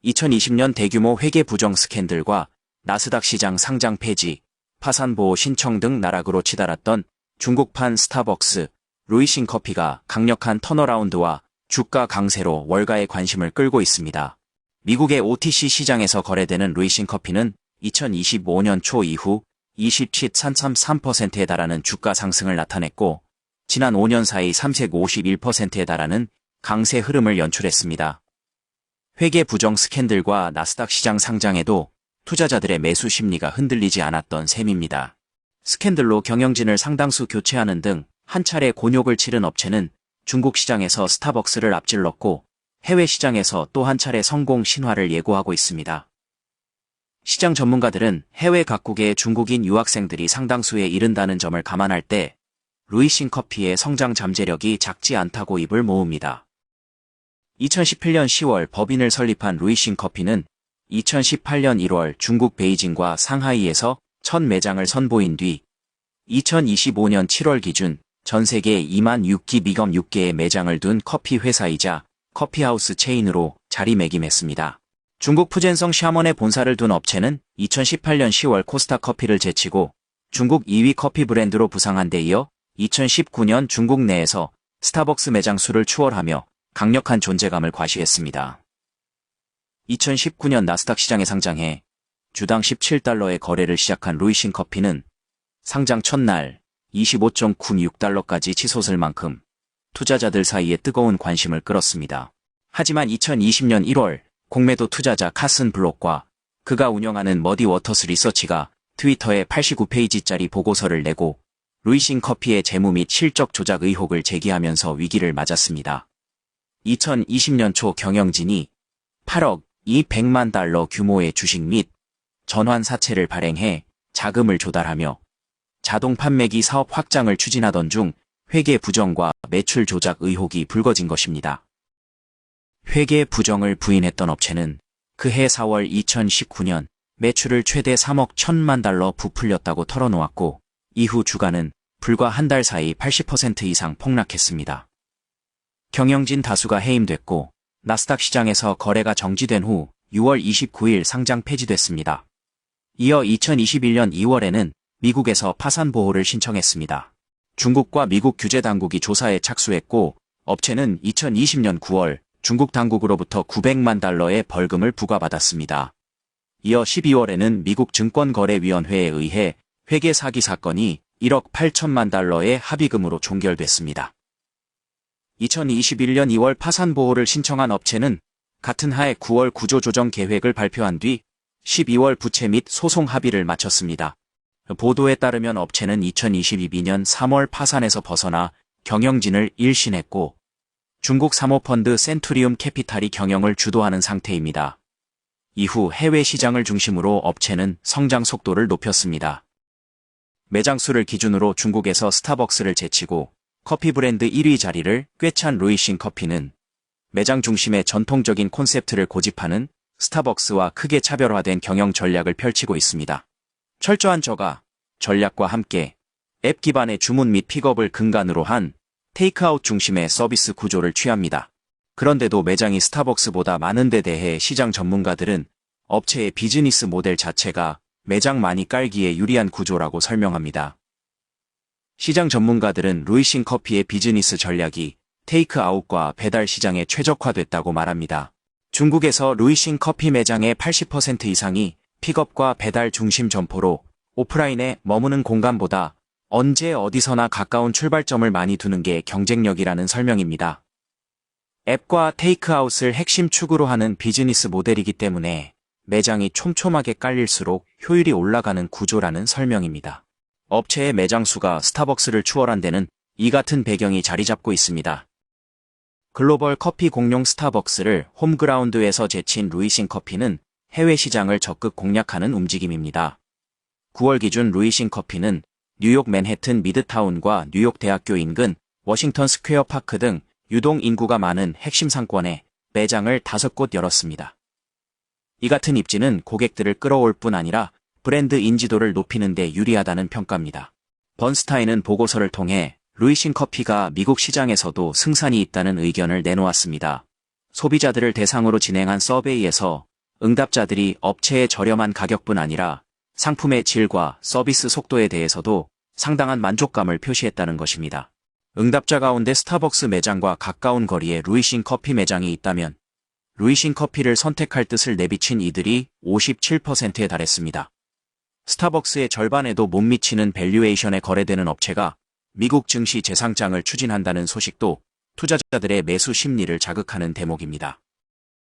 2020년 대규모 회계 부정 스캔들과 나스닥 시장 상장 폐지, 파산 보호 신청 등 나락으로 치달았던 중국판 스타벅스, 루이싱 커피가 강력한 턴어라운드와 주가 강세로 월가의 관심을 끌고 있습니다. 미국의 OTC 시장에서 거래되는 루이싱 커피는 2025년 초 이후 27.33%에 달하는 주가 상승을 나타냈고, 지난 5년 사이 351%에 달하는 강세 흐름을 연출했습니다. 회계 부정 스캔들과 나스닥 시장 상장에도 투자자들의 매수 심리가 흔들리지 않았던 셈입니다. 스캔들로 경영진을 상당수 교체하는 등 한 차례 곤욕을 치른 업체는 중국 시장에서 스타벅스를 앞질렀고, 해외 시장에서 또 한 차례 성공 신화를 예고하고 있습니다. 시장 전문가들은 해외 각국의 중국인 유학생들이 상당수에 이른다는 점을 감안할 때 루이싱 커피의 성장 잠재력이 작지 않다고 입을 모읍니다. 2018년 10월 법인을 설립한 루이싱 커피는 2018년 1월 중국 베이징과 상하이에서 첫 매장을 선보인 뒤 2025년 7월 기준 전 세계 2만 6기 미검 6개의 매장을 둔 커피 회사이자 커피하우스 체인으로 자리매김했습니다. 중국 푸젠성 샤먼에 본사를 둔 업체는 2018년 10월 코스타 커피를 제치고 중국 2위 커피 브랜드로 부상한 데 이어 2019년 중국 내에서 스타벅스 매장 수를 추월하며 강력한 존재감을 과시했습니다. 2019년 나스닥 시장에 상장해 주당 17달러의 거래를 시작한 루이싱 커피는 상장 첫날 25.96달러까지 치솟을 만큼 투자자들 사이에 뜨거운 관심을 끌었습니다. 하지만 2020년 1월 공매도 투자자 카슨 블록과 그가 운영하는 머디 워터스 리서치가 트위터에 89페이지짜리 보고서를 내고 루이싱 커피의 재무 및 실적 조작 의혹을 제기하면서 위기를 맞았습니다. 2020년 초 경영진이 8억 200만 달러 규모의 주식 및 전환 사채를 발행해 자금을 조달하며 자동 판매기 사업 확장을 추진하던 중 회계 부정과 매출 조작 의혹이 불거진 것입니다. 회계 부정을 부인했던 업체는 그해 4월 2019년 매출을 최대 3억 1천만 달러 부풀렸다고 털어놓았고, 이후 주가는 불과 한 달 사이 80% 이상 폭락했습니다. 경영진 다수가 해임됐고 나스닥 시장에서 거래가 정지된 후 6월 29일 상장 폐지됐습니다. 이어 2021년 2월에는 미국에서 파산 보호를 신청했습니다. 중국과 미국 규제 당국이 조사에 착수했고, 업체는 2020년 9월 중국 당국으로부터 900만 달러의 벌금을 부과받았습니다. 이어 12월에는 미국 증권거래위원회에 의해 회계 사기 사건이 1억 8천만 달러의 합의금으로 종결됐습니다. 2021년 2월 파산 보호를 신청한 업체는 같은 해 9월 구조조정 계획을 발표한 뒤 12월 부채 및 소송 합의를 마쳤습니다. 보도에 따르면 업체는 2022년 3월 파산에서 벗어나 경영진을 일신했고, 중국 사모펀드 센투리움 캐피탈이 경영을 주도하는 상태입니다. 이후 해외 시장을 중심으로 업체는 성장 속도를 높였습니다. 매장 수를 기준으로 중국에서 스타벅스를 제치고 커피 브랜드 1위 자리를 꿰찬 루이싱 커피는 매장 중심의 전통적인 콘셉트를 고집하는 스타벅스와 크게 차별화된 경영 전략을 펼치고 있습니다. 철저한 저가 전략과 함께 앱 기반의 주문 및 픽업을 근간으로 한 테이크아웃 중심의 서비스 구조를 취합니다. 그런데도 매장이 스타벅스보다 많은 데 대해 시장 전문가들은 업체의 비즈니스 모델 자체가 매장 많이 깔기에 유리한 구조라고 설명합니다. 시장 전문가들은 루이싱 커피의 비즈니스 전략이 테이크아웃과 배달 시장에 최적화됐다고 말합니다. 중국에서 루이싱 커피 매장의 80% 이상이 픽업과 배달 중심 점포로 오프라인에 머무는 공간보다 언제 어디서나 가까운 출발점을 많이 두는 게 경쟁력이라는 설명입니다. 앱과 테이크아웃을 핵심 축으로 하는 비즈니스 모델이기 때문에 매장이 촘촘하게 깔릴수록 효율이 올라가는 구조라는 설명입니다. 업체의 매장 수가 스타벅스를 추월한 데는 이 같은 배경이 자리 잡고 있습니다. 글로벌 커피 공룡 스타벅스를 홈그라운드에서 제친 루이싱 커피는 해외 시장을 적극 공략하는 움직임입니다. 9월 기준 루이싱 커피는 뉴욕 맨해튼 미드타운과 뉴욕 대학교 인근 워싱턴 스퀘어 파크 등 유동 인구가 많은 핵심 상권에 매장을 5곳 열었습니다. 이 같은 입지는 고객들을 끌어올 뿐 아니라 브랜드 인지도를 높이는 데 유리하다는 평가입니다. 번스타인은 보고서를 통해 루이싱 커피가 미국 시장에서도 승산이 있다는 의견을 내놓았습니다. 소비자들을 대상으로 진행한 서베이에서 응답자들이 업체의 저렴한 가격뿐 아니라 상품의 질과 서비스 속도에 대해서도 상당한 만족감을 표시했다는 것입니다. 응답자 가운데 스타벅스 매장과 가까운 거리에 루이싱 커피 매장이 있다면 루이싱 커피를 선택할 뜻을 내비친 이들이 57%에 달했습니다. 스타벅스의 절반에도 못 미치는 밸류에이션에 거래되는 업체가 미국 증시 재상장을 추진한다는 소식도 투자자들의 매수 심리를 자극하는 대목입니다.